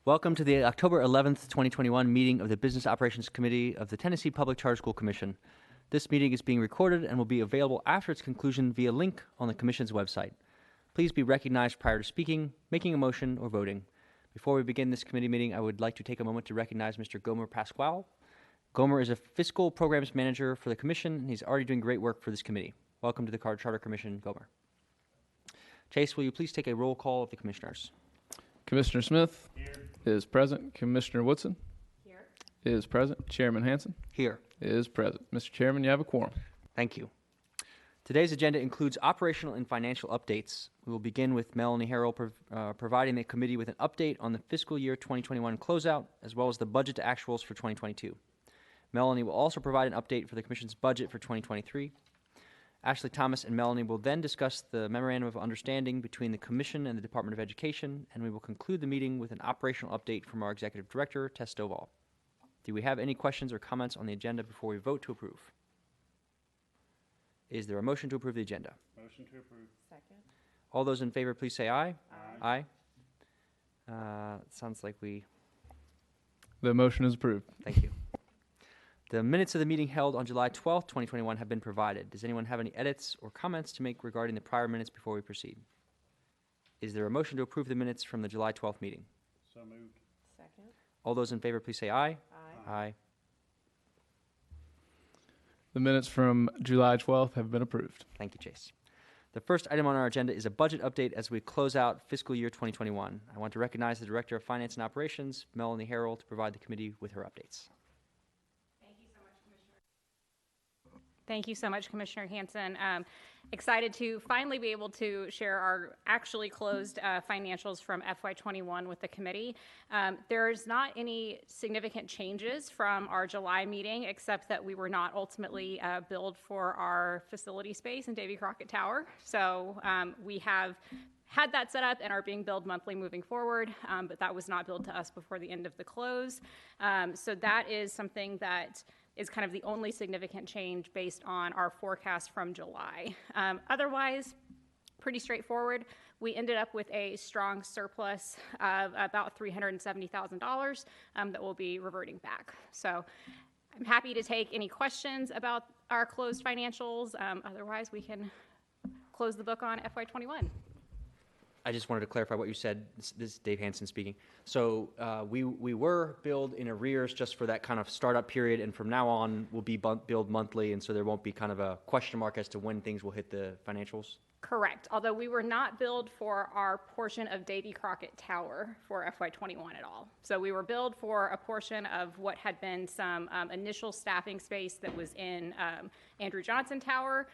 Welcome to the October 11th, 2021 meeting of the Business Operations Committee of the Tennessee Public Charter School Commission. This meeting is being recorded and will be available after its conclusion via link on the Commission's website. Please be recognized prior to speaking, making a motion, or voting. Before we begin this committee meeting, I would like to take a moment to recognize Mr. Gomer Pasquale. Gomer is a Fiscal Programs Manager for the Commission, and he's already doing great work for this committee. Welcome to the Charter Commission, Gomer. Chase, will you please take a roll call of the commissioners? Commissioner Smith Here. is present. Commissioner Woodson Here. is present. Chairman Hanson Here. is present. Mr. Chairman, you have a quorum. Thank you. Today's agenda includes operational and financial updates. We will begin with Melanie Harrell providing the committee with an update on the fiscal year 2021 closeout, as well as the budget to actuals for 2022. Melanie will also provide an update for the Commission's budget for 2023. Ashley Thomas and Melanie will then discuss the Memorandum of Understanding between the Commission and the Department of Education, and we will conclude the meeting with an operational update from our Executive Director, Tess Stovall. Do we have any questions or comments on the agenda before we vote to approve? Is there a motion to approve the agenda? Motion to approve. Second. All those in favor, please say aye. Aye. Sounds like we, The motion is approved. thank you. The minutes of the meeting held on July 12th, 2021 have been provided. Does anyone have any edits or comments to make regarding the prior minutes before we proceed? Is there a motion to approve the minutes from the July 12th meeting? So moved. Second. All those in favor, please say aye. Aye. Aye. The minutes from July 12th have been approved. Thank you, Chase. The first item on our agenda is a budget update as we close out fiscal year 2021. I want to recognize the Director of Finance and Operations, Melanie Harrell, to provide the committee with her updates. Thank you so much, Commissioner Hanson. Excited to finally be able to share our actually closed financials from FY21 with the committee. There's not any significant changes from our July meeting, except that we were not ultimately billed for our facility space in Davy Crockett Tower. So we have had that set up and are being billed monthly moving forward, but that was not billed to us before the end of the close. So that is something that is kind of the only significant change based on our forecast from July. Otherwise, pretty straightforward. We ended up with a strong surplus of about $370,000 that will be reverting back. So I'm happy to take any questions about our closed financials. Otherwise, we can close the book on FY21. I just wanted to clarify what you said. This is Dave Hanson speaking. So we were billed in arrears just for that kind of startup period, and from now on we'll be billed monthly, and so there won't be kind of a question mark as to when things will hit the financials? Correct. Although we were not billed for our portion of Davy Crockett Tower for FY21 at all. So we were billed for a portion of what had been some initial staffing space that was in Andrew Johnson Tower.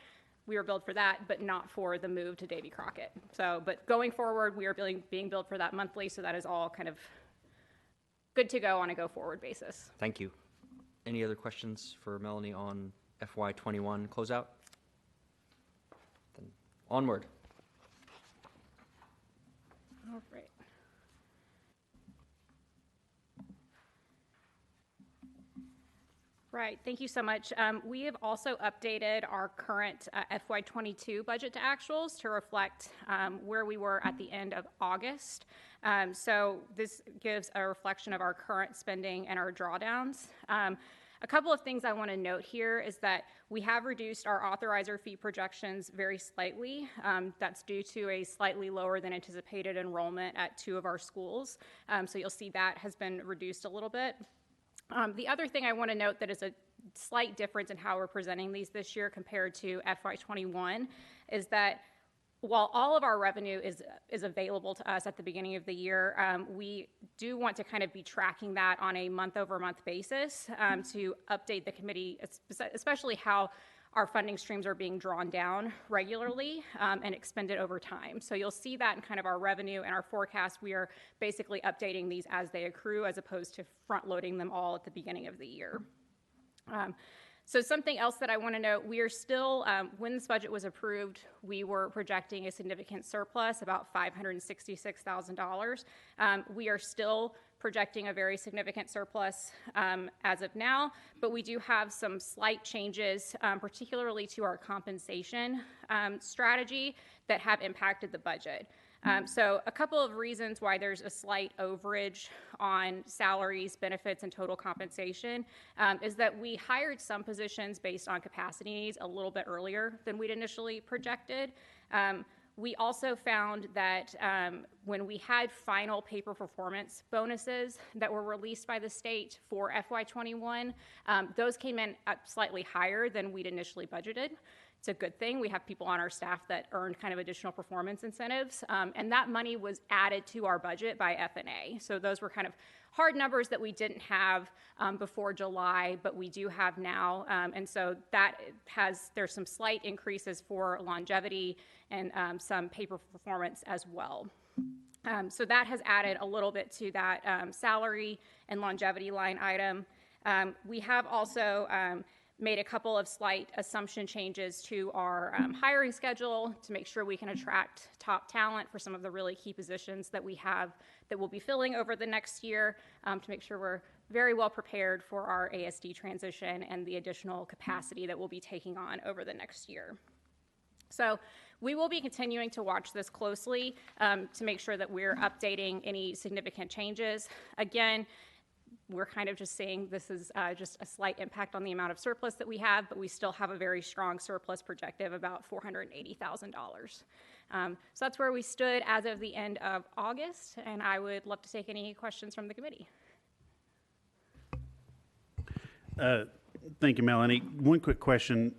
We were billed for that, but not for the move to Davy Crockett. So, but going forward, we are being billed for that monthly, so that is all kind of good to go on a go-forward basis. Thank you. Any other questions for Melanie on FY21 closeout? Then onward. All right. Right, thank you so much. We have also updated our current FY22 budget to actuals to reflect where we were at the end of August. So this gives a reflection of our current spending and our drawdowns. A couple of things I want to note here is that we have reduced our authorizer fee projections very slightly. That's due to a slightly lower than anticipated enrollment at 2 of our schools. So you'll see that has been reduced a little bit. The other thing I want to note that is a slight difference in how we're presenting these this year compared to FY21 is that while all of our revenue is available to us at the beginning of the year, we do want to kind of be tracking that on a month-over-month basis to update the committee, especially how our funding streams are being drawn down regularly and expended over time. So you'll see that in kind of our revenue and our forecast. We are basically updating these as they accrue as opposed to front-loading them all at the beginning of the year. So something else that I want to note, we are still, when this budget was approved, we were projecting a significant surplus, about $566,000. We are still projecting a very significant surplus as of now, but we do have some slight changes, particularly to our compensation strategy that have impacted the budget. So a couple of reasons why there's a slight overage on salaries, benefits, and total compensation is that we hired some positions based on capacity needs a little bit earlier than we'd initially projected. We also found that when we had final paper performance bonuses that were released by the state for FY21, those came in up slightly higher than we'd initially budgeted. It's a good thing. We have people on our staff that earned kind of additional performance incentives, and that money was added to our budget by FNA. So those were kind of hard numbers that we didn't have before July, but we do have now. And so there's some slight increases for longevity and some paper performance as well. So that has added a little bit to that salary and longevity line item. We have also made a couple of slight assumption changes to our hiring schedule to make sure we can attract top talent for some of the really key positions that we have that we'll be filling over the next year, to make sure we're very well prepared for our ASD transition and the additional capacity that we'll be taking on over the next year. So we will be continuing to watch this closely to make sure that we're updating any significant changes. Again, we're kind of just saying this is just a slight impact on the amount of surplus that we have, but we still have a very strong surplus projected of about $480,000. So that's where we stood as of the end of August, and I would love to take any questions from the committee. Thank you, Melanie. One quick question.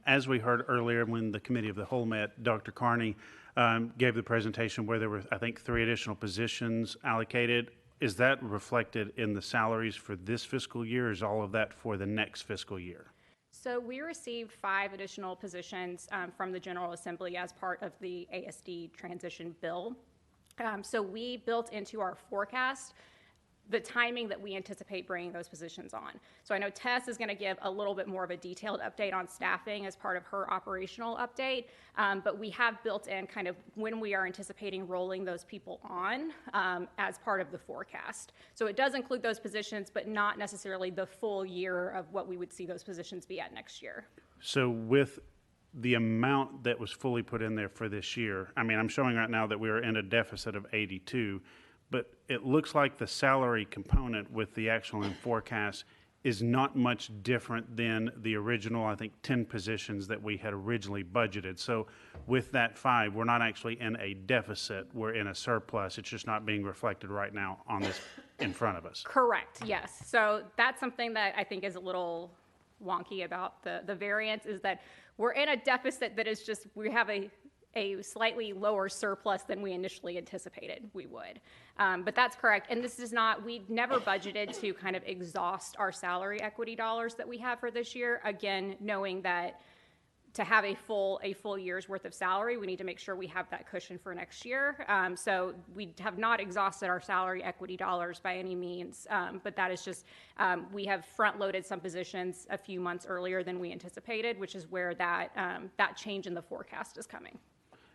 As we heard earlier when the Committee of the Whole met, Dr. Carney gave the presentation where there were, I think, 3 additional positions allocated. Is that reflected in the salaries for this fiscal year, or is all of that for the next fiscal year? So we received 5 additional positions from the General Assembly as part of the ASD transition bill. So we built into our forecast the timing that we anticipate bringing those positions on. So I know Tess is going to give a little bit more of a detailed update on staffing as part of her operational update, but we have built in kind of when we are anticipating rolling those people on as part of the forecast. So it does include those positions, but not necessarily the full year of what we would see those positions be at next year. So with the amount that was fully put in there for this year, I mean, I'm showing right now that we are in a deficit of 82, but it looks like the salary component with the actual and forecast is not much different than the original, I think, 10 positions that we had originally budgeted. So with that 5, we're not actually in a deficit, we're in a surplus. It's just not being reflected right now on this in front of us. Correct, yes. So that's something that I think is a little wonky about the variance, is that we're in a deficit that is just, we have a slightly lower surplus than we initially anticipated we would. But that's correct. And this is not, we never budgeted to kind of exhaust our salary equity dollars that we have for this year. Again, knowing that to have a full year's worth of salary, we need to make sure we have that cushion for next year. So we have not exhausted our salary equity dollars by any means, but that is just, we have front-loaded some positions a few months earlier than we anticipated, which is where that change in the forecast is coming.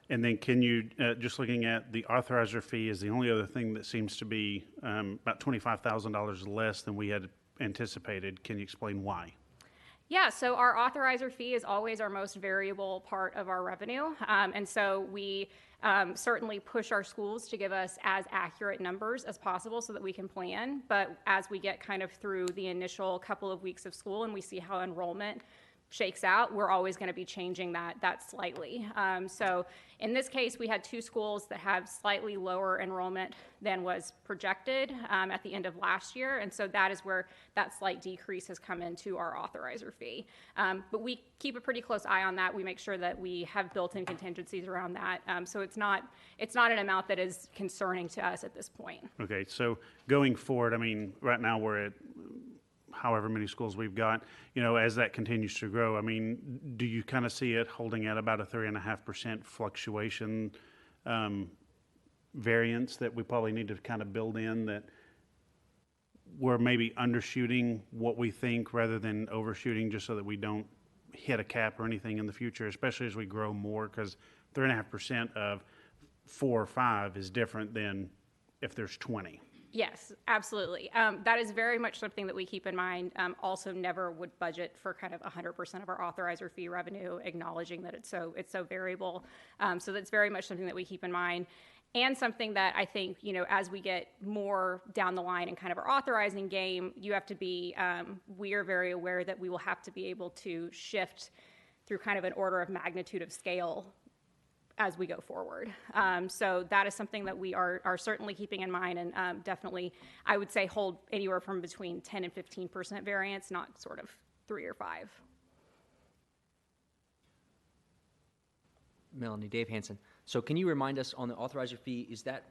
And then can you, just looking at the authorizer fee is the only other thing that seems to be about $25,000 less than we had anticipated. Can you explain why? Yeah, so our authorizer fee is always our most variable part of our revenue. And so we certainly push our schools to give us as accurate numbers as possible so that we can plan. But as we get kind of through the initial couple of weeks of school and we see how enrollment shakes out, we're always going to be changing that slightly. So in this case, we had 2 schools that have slightly lower enrollment than was projected at the end of last year, and so that is where that slight decrease has come into our authorizer fee. But we keep a pretty close eye on that. We make sure that we have built-in contingencies around that, so it's not an amount that is concerning to us at this point. Okay, so going forward, I mean, right now we're at however many schools we've got, you know, as that continues to grow, I mean, do you kind of see it holding at about a 3.5% fluctuation variance that we probably need to kind of build in, that we're maybe undershooting what we think rather than overshooting, just so that we don't hit a cap or anything in the future, especially as we grow more, because 3.5% of 4 or 5 is different than if there's 20. Yes, absolutely. That is very much something that we keep in mind. Also, never would budget for kind of 100% of our authorizer fee revenue, acknowledging that it's so variable. So that's very much something that we keep in mind. And something that I think, as we get more down the line in kind of our authorizing game, you have to be, we are very aware that we will have to be able to shift through kind of an order of magnitude of scale as we go forward. So that is something that we are certainly keeping in mind, and definitely, I would say, hold anywhere from between 10 and 15% variance, not sort of 3 or 5. Melanie, Dave Hansen. So can you remind us on the authorizer fee, is that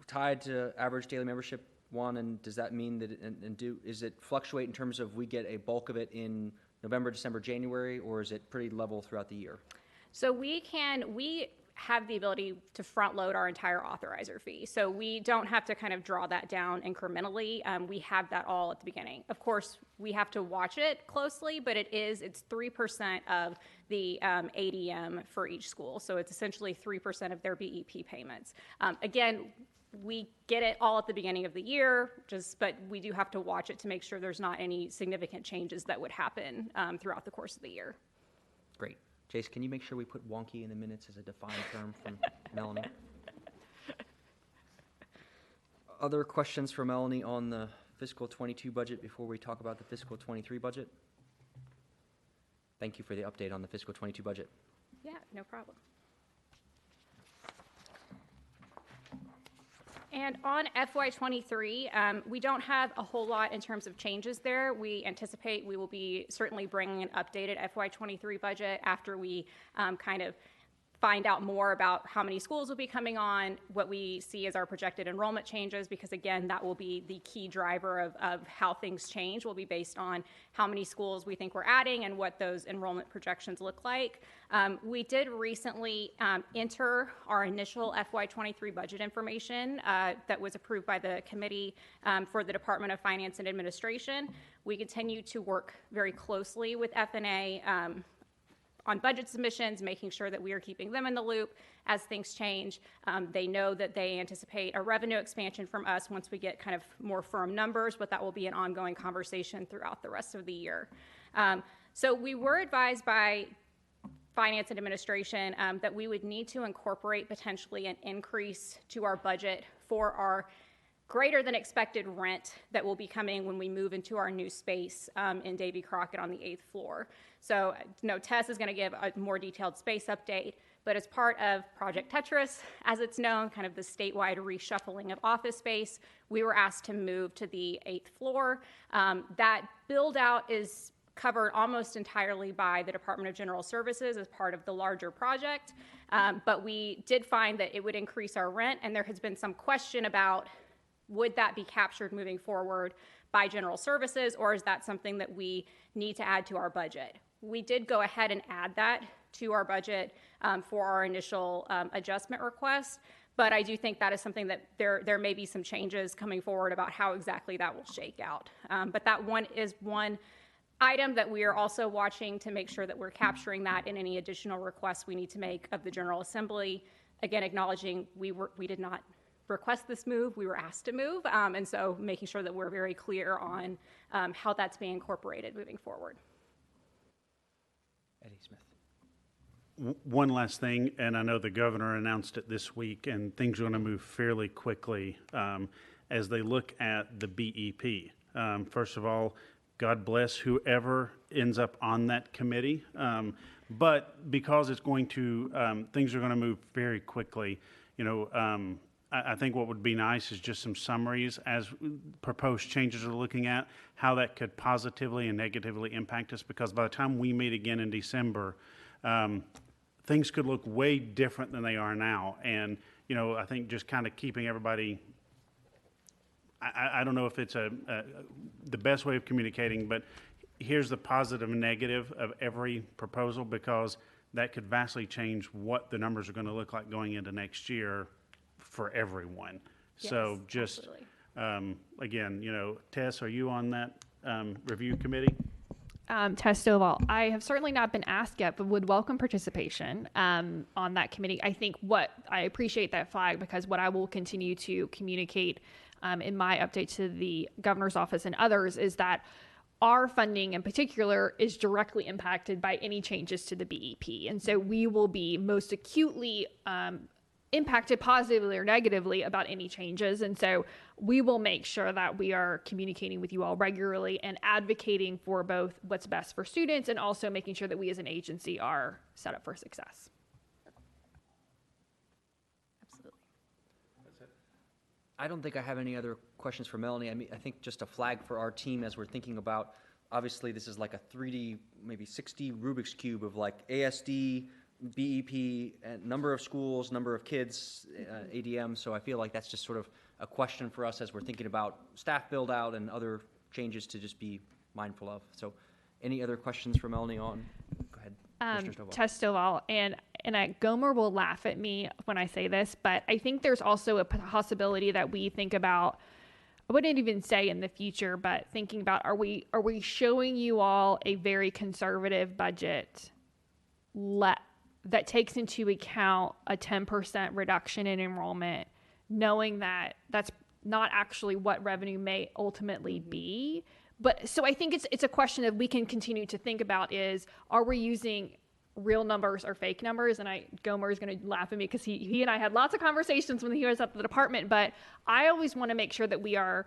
tied to average daily membership one, and does that mean that, is it fluctuate in terms of we get a bulk of it in November, December, January, or is it pretty level throughout the year? So we have the ability to front load our entire authorizer fee. So we don't have to kind of draw that down incrementally. We have that all at the beginning. Of course, we have to watch it closely, but it's 3% of the ADM for each school. So it's essentially 3% of their BEP payments. Again, we get it all at the beginning of the year, but we do have to watch it to make sure there's not any significant changes that would happen throughout the course of the year. Great. Jace, can you make sure we put wonky in the minutes as a defined term from Melanie? Other questions for Melanie on the fiscal 22 budget before we talk about the fiscal 23 budget? Thank you for the update on the fiscal 22 budget. Yeah, no problem. And on FY23, we don't have a whole lot in terms of changes there. We anticipate we will be certainly bringing an updated FY23 budget after we kind of find out more about how many schools will be coming on, what we see as our projected enrollment changes, because again, that will be the key driver of how things change, will be based on how many schools we think we're adding and what those enrollment projections look like. We did recently enter our initial FY23 budget information that was approved by the committee for the Department of Finance and Administration. We continue to work very closely with FNA on budget submissions, making sure that we are keeping them in the loop as things change. They know that they anticipate a revenue expansion from us once we get kind of more firm numbers, but that will be an ongoing conversation throughout the rest of the year. So we were advised by Finance and Administration that we would need to incorporate potentially an increase to our budget for our greater than expected rent that will be coming when we move into our new space in Davy Crockett on the 8th floor. So, Tess is going to give a more detailed space update, but as part of Project Tetris, as it's known, kind of the statewide reshuffling of office space, we were asked to move to the 8th floor. That build out is covered almost entirely by the Department of General Services as part of the larger project, but we did find that it would increase our rent, and there has been some question about would that be captured moving forward by General Services, or is that something that we need to add to our budget? We did go ahead and add that to our budget for our initial adjustment request, but I do think that is something that there may be some changes coming forward about how exactly that will shake out. But that is one item that we are also watching to make sure that we're capturing that in any additional requests we need to make of the General Assembly. Again, acknowledging we did not request this move, we were asked to move, and so making sure that we're very clear on how that's being incorporated moving forward. Eddie Smith. One last thing, and I know the governor announced it this week, and things are going to move fairly quickly as they look at the BEP. First of all, God bless whoever ends up on that committee, but because it's going to, things are going to move very quickly, I think what would be nice is just some summaries as proposed changes are looking at how that could positively and negatively impact us, because by the time we meet again in December, things could look way different than they are now. And, I think just kind of keeping everybody, I don't know if it's the best way of communicating, but here's the positive and negative of every proposal, because that could vastly change what the numbers are going to look like going into next year for everyone. Yes, So just, again, Tess, are you on that review committee? Tess Stovall. I have certainly not been asked yet, but would welcome participation on that committee. I think I appreciate that flag, because what I will continue to communicate in my update to the governor's office and others is that our funding in particular is directly impacted by any changes to the BEP. And so we will be most acutely impacted positively or negatively about any changes. And so we will make sure that we are communicating with you all regularly and advocating for both what's best for students and also making sure that we as an agency are set up for success. Absolutely. I don't think I have any other questions for Melanie. I mean, I think just a flag for our team as we're thinking about, obviously this is like a 3D, maybe 6D Rubik's Cube of like ASD, BEP, and number of schools, number of kids, ADM. So I feel like that's just sort of a question for us as we're thinking about staff build out and other changes to just be mindful of. So any other questions for Melanie on? Go ahead, Mr. Stovall. Tess Stovall, and Gomer will laugh at me when I say this, but I think there's also a possibility that we think about, I wouldn't even say in the future, but thinking about, are we showing you all a very conservative budget that takes into account a 10% reduction in enrollment, knowing that that's not actually what revenue may ultimately be. But so I think it's a question that we can continue to think about is, are we using real numbers or fake numbers? And Gomer is going to laugh at me because he and I had lots of conversations when he was at the department, but I always want to make sure that we are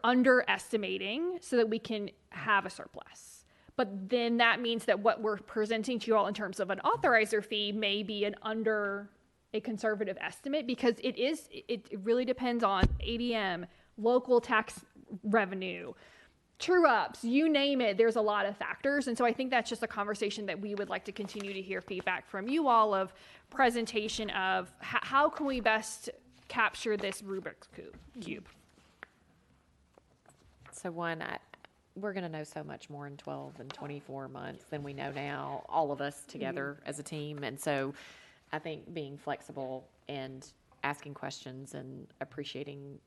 underestimating so that we can have a surplus. But then that means that what we're presenting to you all in terms of an authorizer fee may be under a conservative estimate, because it really depends on ADM, local tax revenue, true ups, you name it. There's a lot of factors. And so I think that's just a conversation that we would like to continue to hear feedback from you all of presentation of how can we best capture this Rubik's Cube. So we're going to know so much more in 12 and 24 months than we know now, all of us together as a team. And so I think being flexible and asking questions and appreciating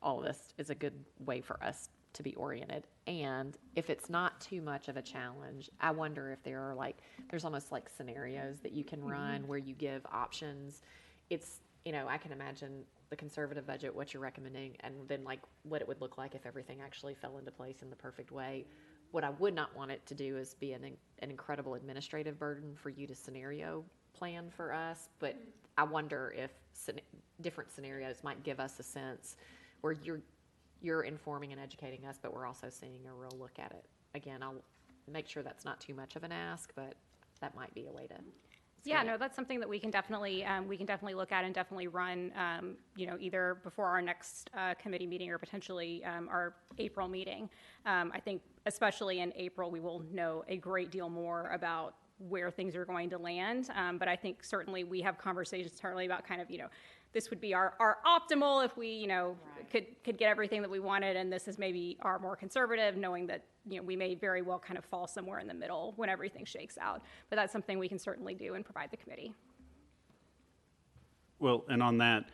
all of this is a good way for us to be oriented. And if it's not too much of a challenge, I wonder if there's almost like scenarios that you can run where you give options. It's, I can imagine the conservative budget, what you're recommending, and then like what it would look like if everything actually fell into place in the perfect way. What I would not want it to do is be an incredible administrative burden for you to scenario plan for us. But I wonder if different scenarios might give us a sense where you're informing and educating us, but we're also seeing a real look at it. Again, I'll make sure that's not too much of an ask, but that might be a way to. Yeah, no, that's something that we can definitely look at and definitely run, either before our next committee meeting or potentially our April meeting. I think especially in April, we will know a great deal more about where things are going to land. But I think certainly we have conversations internally about kind of, this would be our optimal if we, could get everything that we wanted, and this is maybe our more conservative, knowing that, we may very well kind of fall somewhere in the middle when everything shakes out. But that's something we can certainly do and provide the committee. Well, and on that,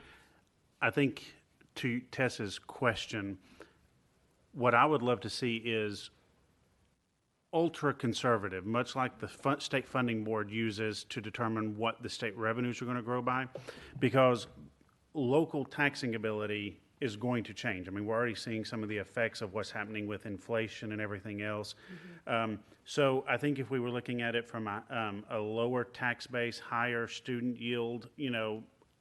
I think to Tessa's question, what I would love to see is ultra conservative, much like the state funding board uses to determine what the state revenues are going to grow by, because local taxing ability is going to change. I mean, we're already seeing some of the effects of what's happening with inflation and everything else. So I think if we were looking at it from a lower tax base, higher student yield,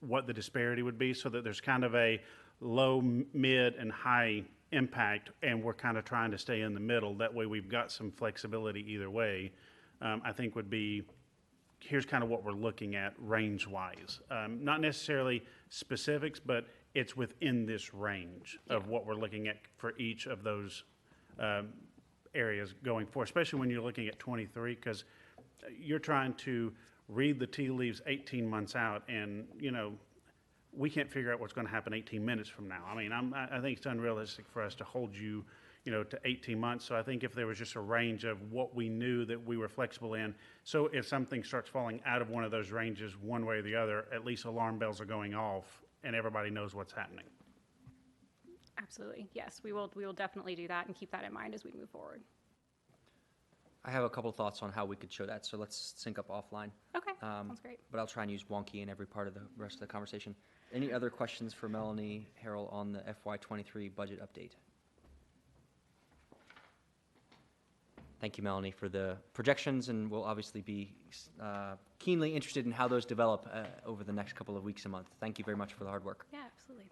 what the disparity would be, so that there's kind of a low, mid, and high impact, and we're kind of trying to stay in the middle. That way we've got some flexibility either way, I think would be, here's kind of what we're looking at range-wise. Not necessarily specifics, but it's within this range of what we're looking at for each of those areas going forward, especially when you're looking at 23, because you're trying to read the tea leaves 18 months out, and, we can't figure out what's going to happen 18 minutes from now. I mean, I think it's unrealistic for us to hold you, to 18 months. So I think if there was just a range of what we knew that we were flexible in, so if something starts falling out of one of those ranges one way or the other, at least alarm bells are going off and everybody knows what's happening. Absolutely. Yes, we will definitely do that and keep that in mind as we move forward. I have a couple thoughts on how we could show that, so let's sync up offline. Okay, sounds great. But I'll try and use wonky in every part of the rest of the conversation. Any other questions for Melanie Harrell on the FY23 budget update? Thank you, Melanie, for the projections, and we'll obviously be keenly interested in how those develop over the next couple of weeks and months. Thank you very much for the hard work. Yeah, absolutely.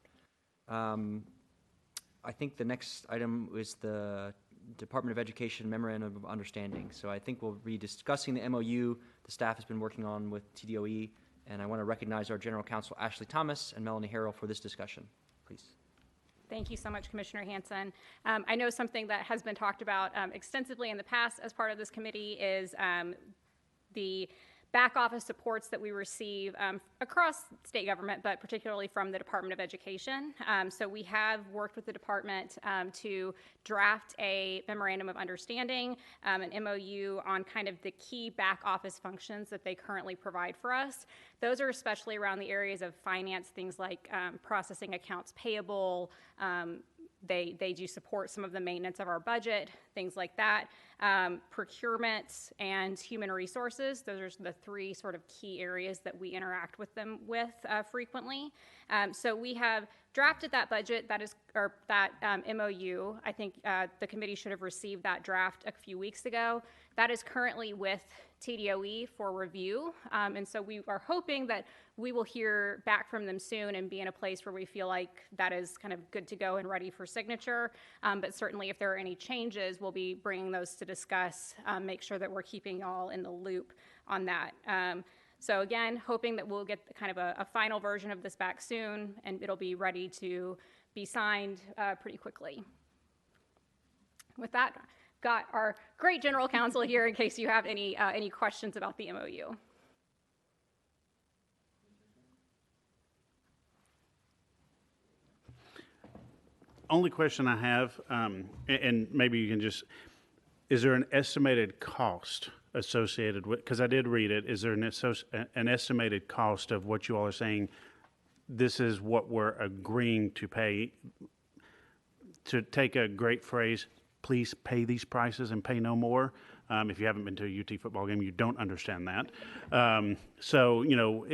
I think the next item is the Department of Education Memorandum of Understanding. So I think we'll be discussing the MOU the staff has been working on with TDOE, and I want to recognize our General Counsel, Ashley Thomas, and Melanie Harrell for this discussion. Please. Thank you so much, Commissioner Hanson. I know something that has been talked about extensively in the past as part of this committee is the back office supports that we receive across state government, but particularly from the Department of Education. So we have worked with the department to draft a memorandum of understanding, an MOU on kind of the key back office functions that they currently provide for us. Those are especially around the areas of finance, things like processing accounts payable. They do support some of the maintenance of our budget, things like that. Procurement and human resources, those are the three sort of key areas that we interact with them with frequently. So we have drafted that budget, that MOU. I think the committee should have received that draft a few weeks ago. That is currently with TDOE for review. And so we are hoping that we will hear back from them soon and be in a place where we feel like that is kind of good to go and ready for signature. But certainly if there are any changes, we'll be bringing those to discuss, make sure that we're keeping y'all in the loop on that. So again, hoping that we'll get kind of a final version of this back soon, and it'll be ready to be signed pretty quickly. With that, got our great general counsel here in case you have any questions about the MOU. Only question I have, and maybe you can just, is there an estimated cost associated with, because I did read it, is there an estimated cost of what you all are saying, this is what we're agreeing to pay? To take a great phrase, please pay these prices and pay no more. If you haven't been to a UT football game, you don't understand that. So, you know,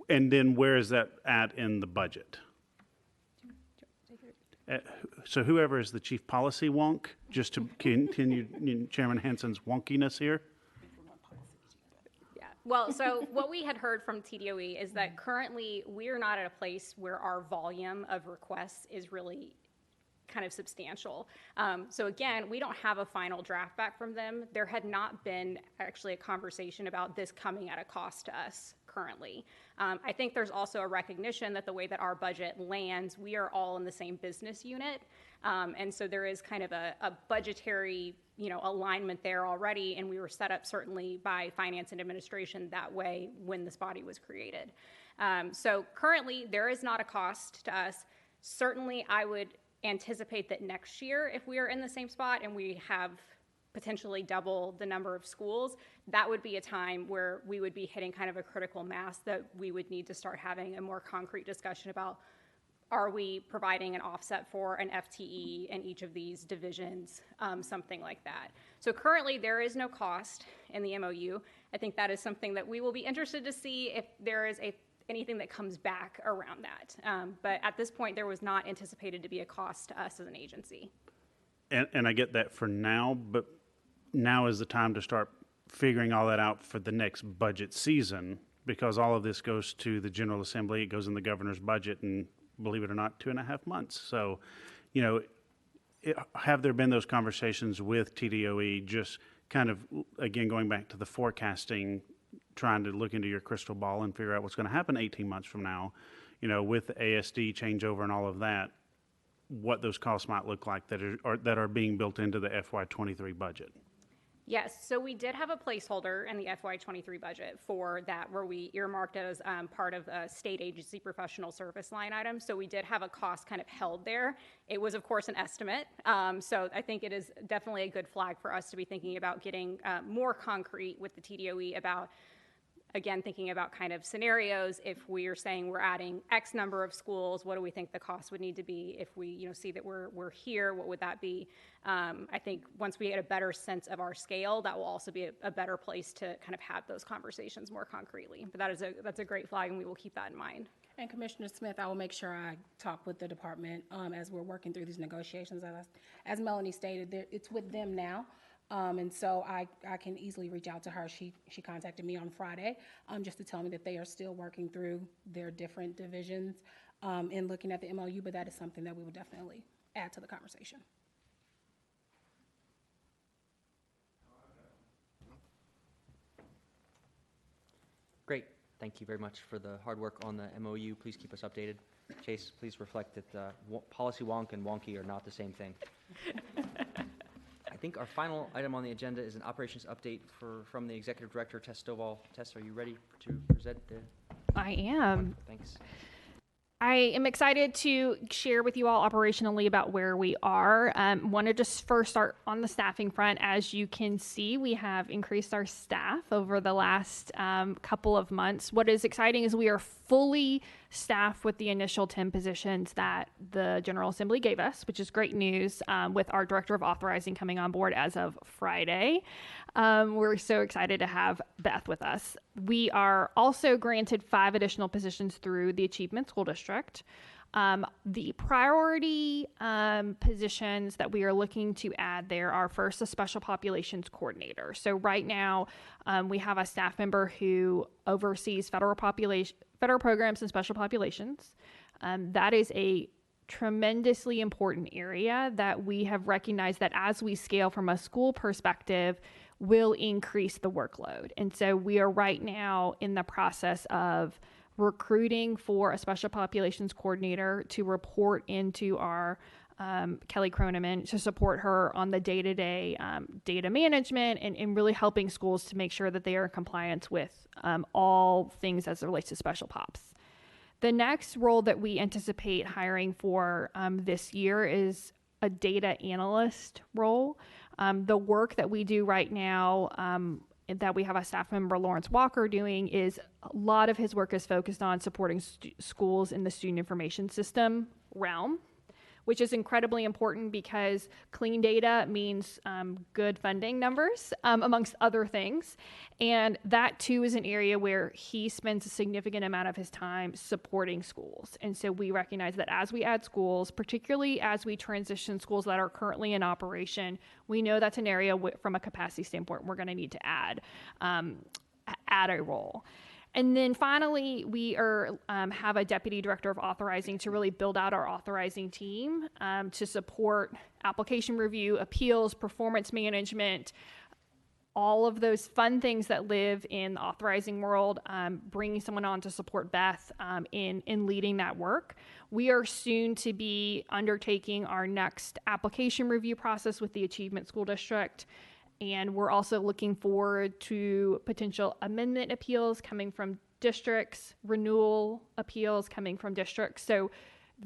and then where is that at in the budget? So whoever is the chief policy wonk, just to continue Chairman Hanson's wonkiness here? Yeah, well, so what we had heard from TDOE is that currently we're not at a place where our volume of requests is really kind of substantial. So again, we don't have a final draft back from them. There had not been actually a conversation about this coming at a cost to us currently. I think there's also a recognition that the way that our budget lands, we are all in the same business unit. And so there is kind of a budgetary, alignment there already, and we were set up certainly by finance and administration that way when this body was created. So currently, there is not a cost to us. Certainly, I would anticipate that next year, if we are in the same spot and we have potentially double the number of schools, that would be a time where we would be hitting kind of a critical mass that we would need to start having a more concrete discussion about, are we providing an offset for an FTE in each of these divisions, something like that. So currently there is no cost in the MOU. I think that is something that we will be interested to see if there is anything that comes back around that. But at this point, there was not anticipated to be a cost to us as an agency. And I get that for now, but now is the time to start figuring all that out for the next budget season, because all of this goes to the General Assembly, it goes in the governor's budget, and believe it or not, 2.5 months. So, have there been those conversations with TDOE, just kind of, again, going back to the forecasting, trying to look into your crystal ball and figure out what's going to happen 18 months from now, with the ASD changeover and all of that, what those costs might look like that are being built into the FY23 budget? Yes, so we did have a placeholder in the FY23 budget for that, where we earmarked it as part of a state agency professional service line item. So we did have a cost kind of held there. It was, of course, an estimate. So I think it is definitely a good flag for us to be thinking about getting more concrete with the TDOE about, again, thinking about kind of scenarios. If we are saying we're adding X number of schools, what do we think the cost would need to be? If we, see that we're here, what would that be? I think once we get a better sense of our scale, that will also be a better place to kind of have those conversations more concretely. But that's a great flag, and we will keep that in mind. And Commissioner Smith, I will make sure I talk with the department as we're working through these negotiations. As Melanie stated, it's with them now. And so I can easily reach out to her. She contacted me on Friday, just to tell me that they are still working through their different divisions, in looking at the MOU, but that is something that we would definitely add to the conversation. Great. Thank you very much for the hard work on the MOU. Please keep us updated. Chase, please reflect that policy wonk and wonky are not the same thing. I think our final item on the agenda is an operations update from the Executive Director, Tess Stovall. Tess, are you ready to present the? I am. Thanks. I am excited to share with you all operationally about where we are. Want to just first start on the staffing front. As you can see, we have increased our staff over the last couple of months. What is exciting is we are fully staffed with the initial 10 positions that the General Assembly gave us, which is great news, with our Director of Authorizing coming on board as of Friday. We're so excited to have Beth with us. We are also granted 5 additional positions through the Achievement School District. The priority positions that we are looking to add there are first a special populations coordinator. So right now we have a staff member who oversees federal programs and special populations. That is a tremendously important area that we have recognized that as we scale from a school perspective will increase the workload. And so we are right now in the process of recruiting for a special populations coordinator to report into our Kelly Croneman to support her on the day-to-day data management and really helping schools to make sure that they are in compliance with all things as it relates to special pops. The next role that we anticipate hiring for this year is a data analyst role. The work that we do right now that we have a staff member, Lawrence Walker, doing is a lot of his work is focused on supporting schools in the student information system realm, which is incredibly important because clean data means good funding numbers, amongst other things. And that too is an area where he spends a significant amount of his time supporting schools. And so we recognize that as we add schools, particularly as we transition schools that are currently in operation, we know that's an area from a capacity standpoint we're going to need to add a role. And then finally, we have a deputy director of authorizing to really build out our authorizing team to support application review, appeals, performance management, all of those fun things that live in the authorizing world, bringing someone on to support Beth in leading that work. We are soon to be undertaking our next application review process with the Achievement School District. And we're also looking forward to potential amendment appeals coming from districts, renewal appeals coming from districts. So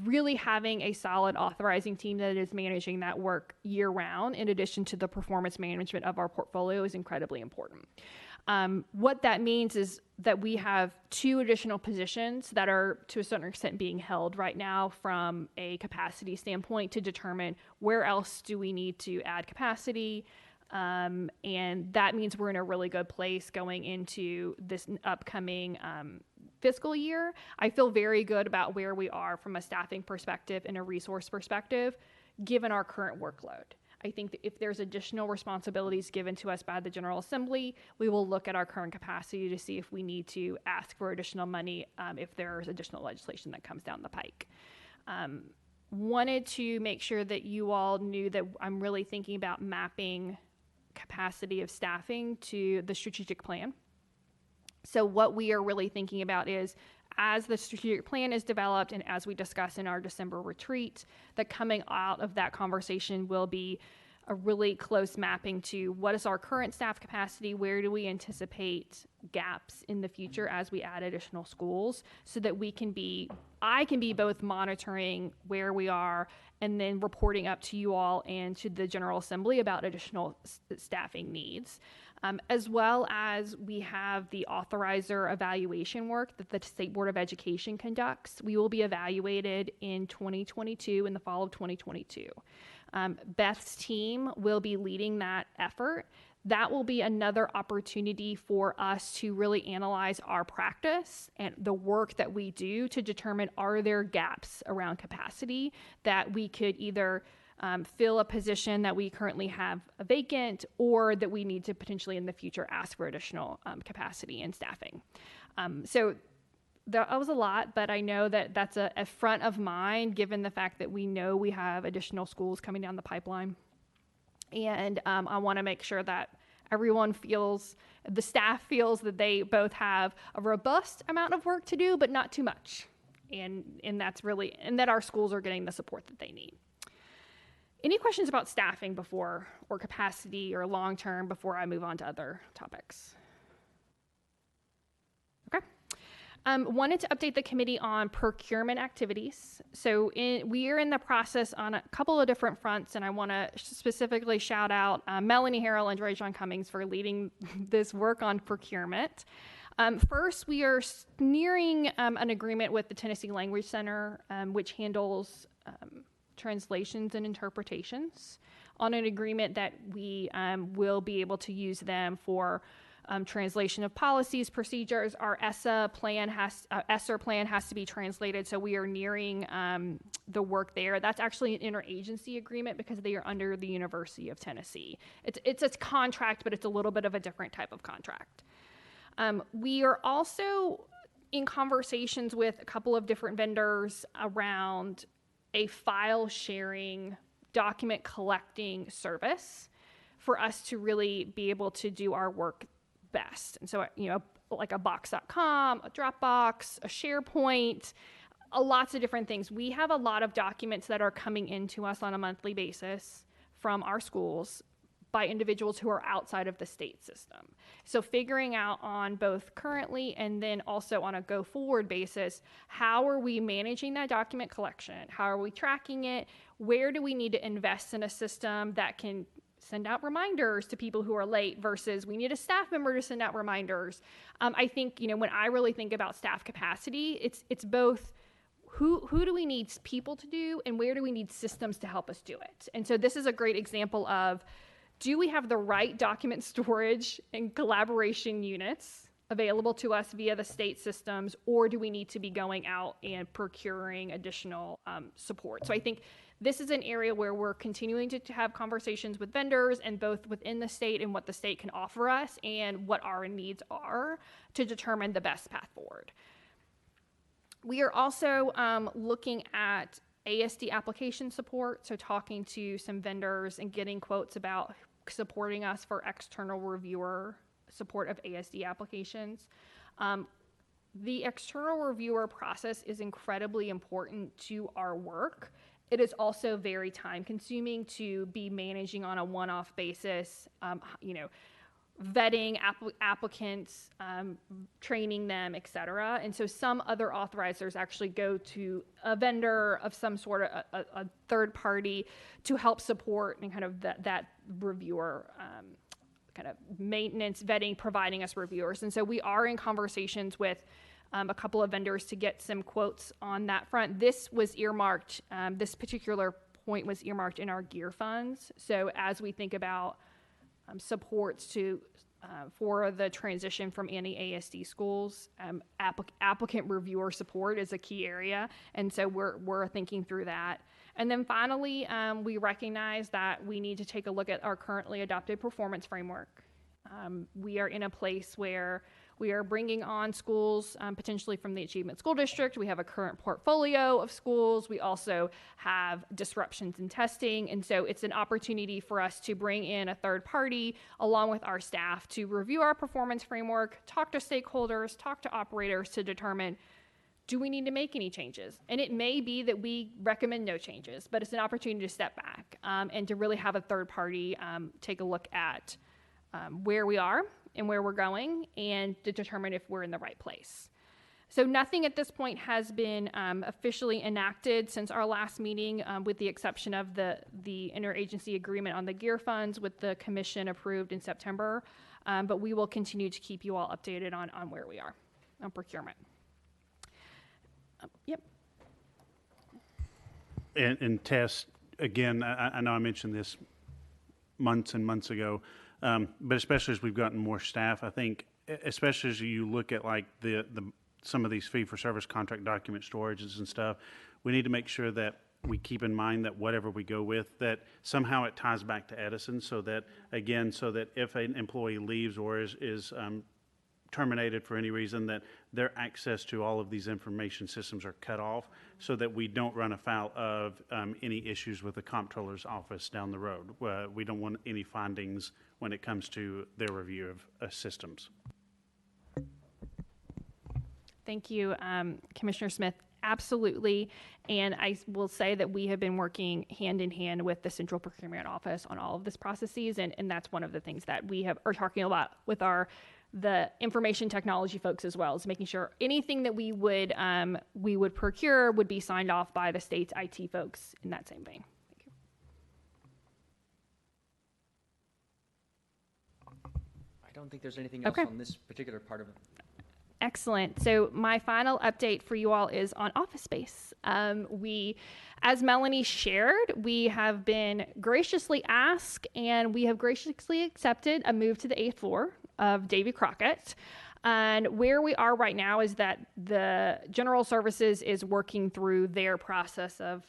really having a solid authorizing team that is managing that work year round, in addition to the performance management of our portfolio, is incredibly important. What that means is that we have 2 additional positions that are to a certain extent being held right now from a capacity standpoint to determine where else do we need to add capacity. And that means we're in a really good place going into this upcoming fiscal year. I feel very good about where we are from a staffing perspective and a resource perspective, given our current workload. I think that if there's additional responsibilities given to us by the General Assembly, we will look at our current capacity to see if we need to ask for additional money if there's additional legislation that comes down the pike. Wanted to make sure that you all knew that I'm really thinking about mapping capacity of staffing to the strategic plan. So what we are really thinking about is, as the strategic plan is developed and as we discuss in our December retreat, that coming out of that conversation will be a really close mapping to what is our current staff capacity, where do we anticipate gaps in the future as we add additional schools, so that I can be both monitoring where we are and then reporting up to you all and to the General Assembly about additional staffing needs. As well as we have the authorizer evaluation work that the State Board of Education conducts. We will be evaluated in 2022, in the fall of 2022. Beth's team will be leading that effort. That will be another opportunity for us to really analyze our practice and the work that we do to determine, are there gaps around capacity that we could either fill a position that we currently have vacant, or that we need to potentially in the future ask for additional capacity and staffing. So that was a lot, but I know that that's a front of mind given the fact that we know we have additional schools coming down the pipeline. And I want to make sure that everyone feels, the staff feels that they both have a robust amount of work to do, but not too much. And that's really, and that our schools are getting the support that they need. Any questions about staffing before, or capacity, or long-term before I move on to other topics? Okay. Wanted to update the committee on procurement activities. So we are in the process on a couple of different fronts, and I want to specifically shout out Melanie Harrell and Dre John Cummings for leading this work on procurement. First, we are nearing an agreement with the Tennessee Language Center, which handles translations and interpretations, on an agreement that we will be able to use them for translation of policies, procedures. Our ESSER plan has to be translated, so we are nearing the work there. That's actually an interagency agreement because they are under the University of Tennessee. It's a contract, but it's a little bit of a different type of contract. We are also in conversations with a couple of different vendors around a file sharing, document collecting service for us to really be able to do our work best. And so, like a Box.com, a Dropbox, a SharePoint, lots of different things. We have a lot of documents that are coming into us on a monthly basis from our schools by individuals who are outside of the state system. So figuring out on both currently and then also on a go-forward basis, how are we managing that document collection? How are we tracking it? Where do we need to invest in a system that can send out reminders to people who are late versus we need a staff member to send out reminders? I think, when I really think about staff capacity, it's both who do we need people to do and where do we need systems to help us do it? And so this is a great example of, do we have the right document storage and collaboration units available to us via the state systems, or do we need to be going out and procuring additional support? So I think this is an area where we're continuing to have conversations with vendors, and both within the state and what the state can offer us and what our needs are to determine the best path forward. We are also looking at ASD application support, so talking to some vendors and getting quotes about supporting us for external reviewer support of ASD applications. The external reviewer process is incredibly important to our work. It is also very time consuming to be managing on a one-off basis, vetting applicants, training them, et cetera. And so some other authorizers actually go to a vendor of some sort of a third party to help support and kind of that reviewer kind of maintenance, vetting, providing us reviewers. And so we are in conversations with a couple of vendors to get some quotes on that front. This was earmarked, this particular point was earmarked in our GEAR funds. So as we think about supports to for the transition from any ASD schools, applicant reviewer support is a key area, and so we're thinking through that. And then finally, we recognize that we need to take a look at our currently adopted performance framework. We are in a place where we are bringing on schools potentially from the Achievement School District. We have a current portfolio of schools. We also have disruptions in testing. And so it's an opportunity for us to bring in a third party along with our staff to review our performance framework, talk to stakeholders, talk to operators to determine, do we need to make any changes? And it may be that we recommend no changes, but it's an opportunity to step back and to really have a third party take a look at where we are and where we're going, and to determine if we're in the right place. So nothing at this point has been officially enacted since our last meeting, with the exception of the interagency agreement on the GEAR funds with the commission approved in September. But we will continue to keep you all updated on where we are on procurement. Yep. And Tess, again, I know I mentioned this months and months ago, but especially as we've gotten more staff, I think, especially as you look at like some of these fee-for-service contract document storages and stuff, we need to make sure that we keep in mind that whatever we go with, that somehow it ties back to Edison, so that, again, so that if an employee leaves or is terminated for any reason, that their access to all of these information systems are cut off, so that we don't run afoul of any issues with the comptroller's office down the road. We don't want any findings when it comes to their review of systems. Thank you, Commissioner Smith. Absolutely. And I will say that we have been working hand in hand with the Central Procurement Office on all of this processes. And that's one of the things that we are talking about with the information technology folks as well, is making sure anything that we would procure would be signed off by the state's IT folks in that same vein. Thank you. I don't think there's anything else Okay. on this particular part of it. Excellent. So my final update for you all is on office space. As Melanie shared, we have been graciously asked and we have graciously accepted a move to the 8th floor of Davy Crockett. And where we are right now is that the General Services is working through their process of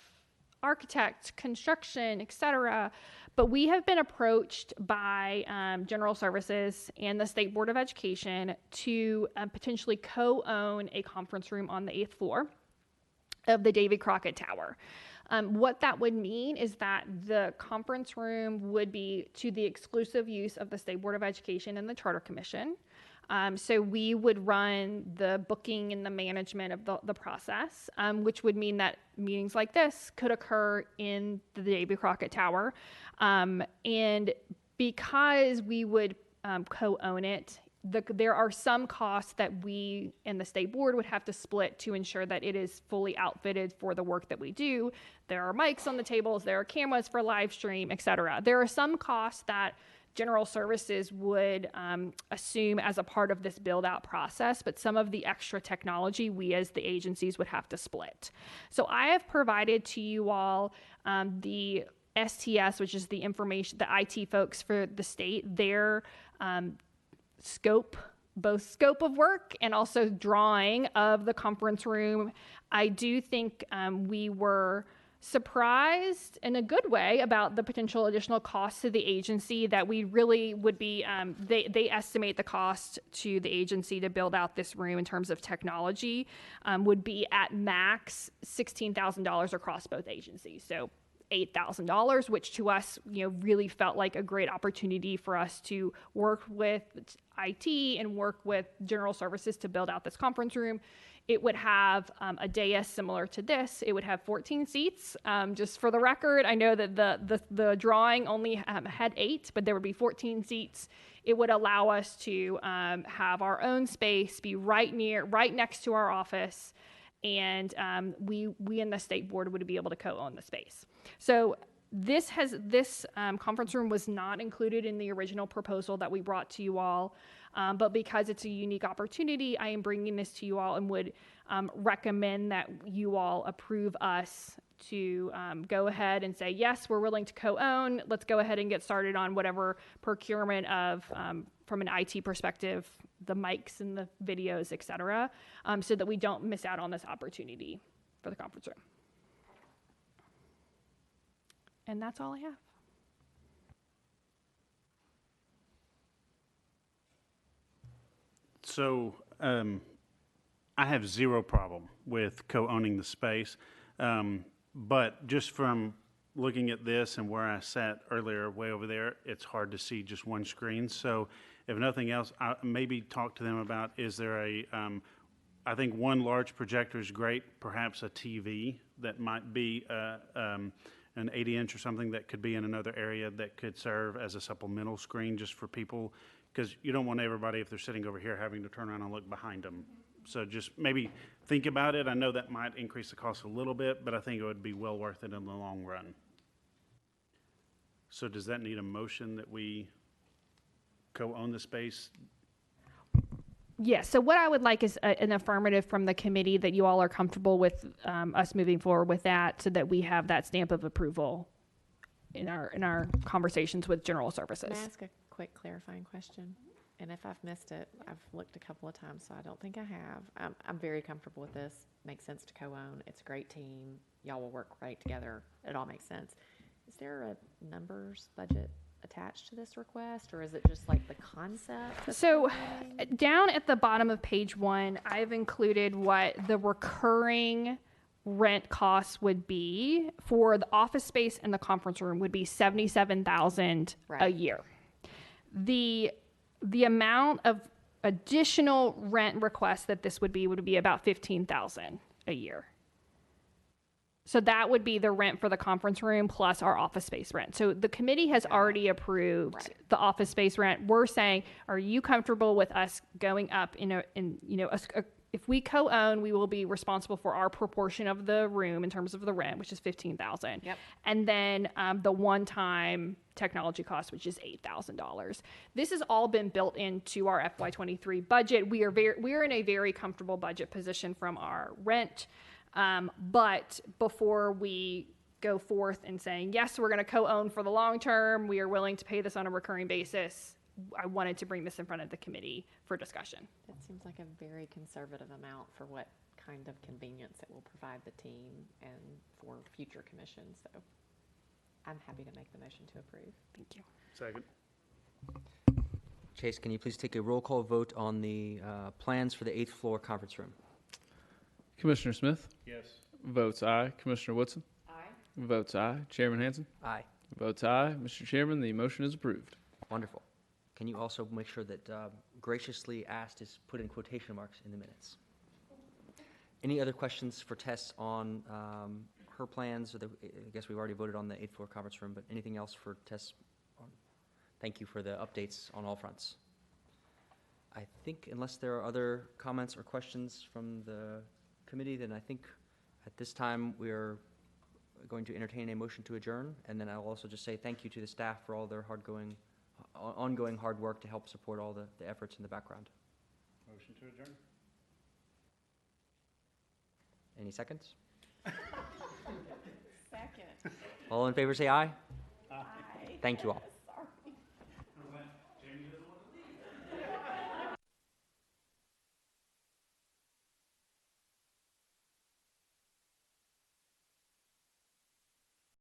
architect, construction, etc. But we have been approached by General Services and the State Board of Education to potentially co-own a conference room on the 8th floor of the Davy Crockett Tower. What that would mean is that the conference room would be to the exclusive use of the State Board of Education and the Charter Commission. So we would run the booking and the management of the process, which would mean that meetings like this could occur in the Davy Crockett Tower. And because we would co-own it, there are some costs that we and the state board would have to split to ensure that it is fully outfitted for the work that we do. There are mics on the tables, there are cameras for live stream, etc. There are some costs that General Services would assume as a part of this build-out process, but some of the extra technology we as the agencies would have to split. So I have provided to you all the STS, which is the information, the IT folks for the state, their both scope of work and also drawing of the conference room. I do think we were surprised in a good way about the potential additional costs to the agency that we really would be, they estimate the cost to the agency to build out this room in terms of technology would be at max $16,000 across both agencies. So $8,000, which to us, really felt like a great opportunity for us to work with IT and work with General Services to build out this conference room. It would have a dais similar to this. It would have 14 seats. Just for the record, I know that the drawing only had 8, but there would be 14 seats. It would allow us to have our own space, be right next to our office, and we in the state board would be able to co-own the space. So this conference room was not included in the original proposal that we brought to you all, but because it's a unique opportunity, I am bringing this to you all and would recommend that you all approve us to go ahead and say, yes, we're willing to co-own. Let's go ahead and get started on whatever procurement of, from an IT perspective, the mics and the videos, et cetera, so that we don't miss out on this opportunity for the conference room. And that's all I have. So I have zero problem with co-owning the space, but just from looking at this and where I sat earlier way over there, it's hard to see just one screen. So if nothing else, maybe talk to them about, is there I think one large projector is great, perhaps a TV that might be an 80-inch or something that could be in another area that could serve as a supplemental screen just for people, because you don't want everybody, if they're sitting over here, having to turn around and look behind them. So just maybe think about it. I know that might increase the cost a little bit, but I think it would be well worth it in the long run. So does that need a motion that we co-own the space? Yes. So what I would like is an affirmative from the committee that you all are comfortable with us moving forward with that, so that we have that stamp of approval in our conversations with General Services. Can I ask a quick clarifying question? And if I've missed it, I've looked a couple of times, so I don't think I have. I'm very comfortable with this. Makes sense to co-own. It's a great team. Y'all will work right together. It all makes sense. Is there a numbers budget attached to this request, or is it just like the concept? So down at the bottom of page 1, I've included what the recurring rent costs would be for the office space and the conference room would be $77,000 a Right. year. The amount of additional rent requests that this would be about $15,000 a year. So that would be the rent for the conference room plus our office space rent. So the committee has already approved Right. the office space rent. We're saying, are you comfortable with us going up if we co-own, we will be responsible for our proportion of the room in terms of the rent, which is $15,000. Yep. And then the one-time technology cost, which is $8,000. This has all been built into our FY23 budget. We are in a very comfortable budget position from our rent. But before we go forth and saying, yes, we're going to co-own for the long term, we are willing to pay this on a recurring basis, I wanted to bring this in front of the committee for discussion. That seems like a very conservative amount for what kind of convenience it will provide the team and for future commissions. So I'm happy to make the motion to approve. Thank you. Second. Chase, can you please take a roll call vote on the plans for the 8th floor conference room? Commissioner Smith Yes. votes aye. Commissioner Woodson Aye. votes aye. Chairman Hansen Aye. votes aye. Mr. Chairman, the motion is approved. Wonderful. Can you also make sure that graciously asked is put in quotation marks in the minutes? Any other questions for Tess on her plans? I guess we've already voted on the 8th floor conference room, but anything else for Tess? Thank you for the updates on all fronts. I think unless there are other comments or questions from the committee, then I think at this time we're going to entertain a motion to adjourn, and then I'll also just say thank you to the staff for all their ongoing hard work to help support all the efforts in the background. Motion to adjourn? Any seconds? Second. All in favor say aye. Aye. Thank you all.